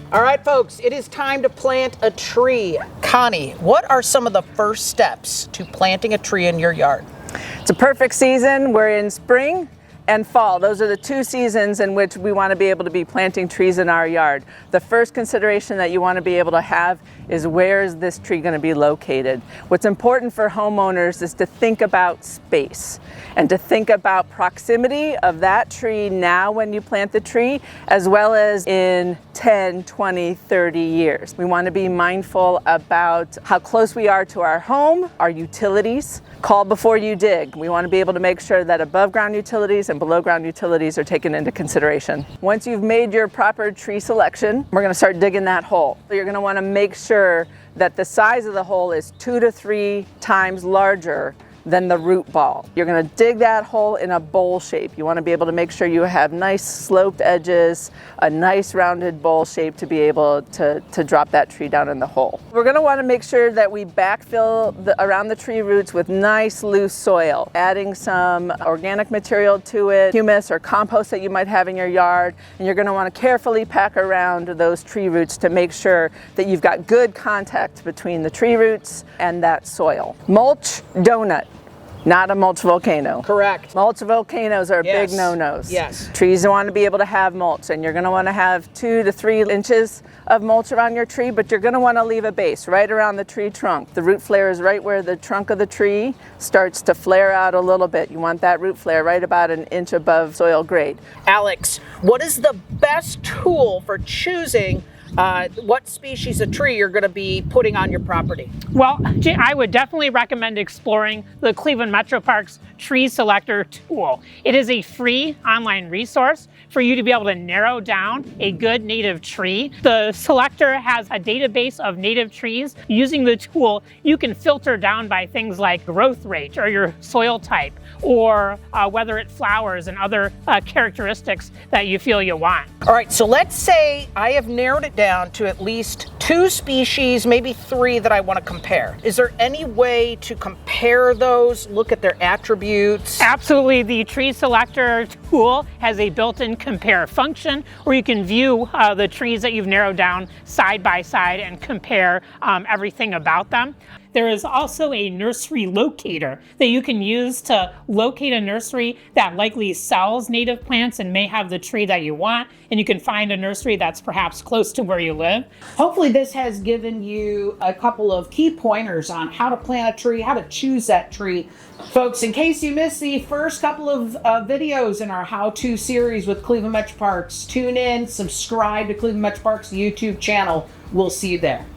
All right, folks, it is time to plant a tree. Connie, what are some of the first steps to planting a tree in your yard? It's a perfect season. We're in spring and fall. Those are the two seasons in which we want to be able to be planting trees in our yard. The first consideration that you want to be able to have is, where is this tree going to be located? What's important for homeowners is to think about space and to think about proximity of that tree now when you plant the tree, as well as in 10, 20, 30 years. We want to be mindful about how close we are to our home, our utilities. Call before you dig. We want to be able to make sure that above ground utilities and below ground utilities are taken into consideration. Once you've made your proper tree selection, we're going to start digging that hole. You're going to want to make sure that the size of the hole is 2 to 3 times larger than the root ball. You're going to dig that hole in a bowl shape. You want to be able to make sure you have nice sloped edges, a nice rounded bowl shape to be able to drop that tree down in the hole. We're going to want to make sure that we backfill around the tree roots with nice loose soil, adding some organic material to it, humus or compost that you might have in your yard, and you're going to want to carefully pack around those tree roots to make sure that you've got good contact between the tree roots and that soil. Mulch donut. Not a mulch volcano. Correct. Mulch volcanoes are Yes. big no-nos. Yes. Trees want to be able to have mulch, and you're going to want to have 2 to 3 inches of mulch around your tree, but you're going to want to leave a base right around the tree trunk. The root flare is right where the trunk of the tree starts to flare out a little bit. You want that root flare right about an inch above soil grade. Alex, what is the best tool for choosing what species of tree you're going to be putting on your property? Well, I would definitely recommend exploring the Cleveland Metro Parks Tree Selector Tool. It is a free online resource for you to be able to narrow down a good native tree. The selector has a database of native trees. Using the tool, you can filter down by things like growth rate or your soil type, or whether it flowers and other characteristics that you feel you want. All right, so let's say I have narrowed it down to at least 2 species, maybe 3 that I want to compare. Is there any way to compare those, look at their attributes? Absolutely. The Tree Selector Tool has a built-in compare function where you can view the trees that you've narrowed down side by side and compare everything about them. There is also a nursery locator that you can use to locate a nursery that likely sells native plants and may have the tree that you want, and you can find a nursery that's perhaps close to where you live. Hopefully this has given you a couple of key pointers on how to plant a tree, how to choose that tree. Folks, in case you missed the first couple of videos in our how-to series with Cleveland Metro Parks, tune in, subscribe to Cleveland Metro Parks YouTube channel. We'll see you there.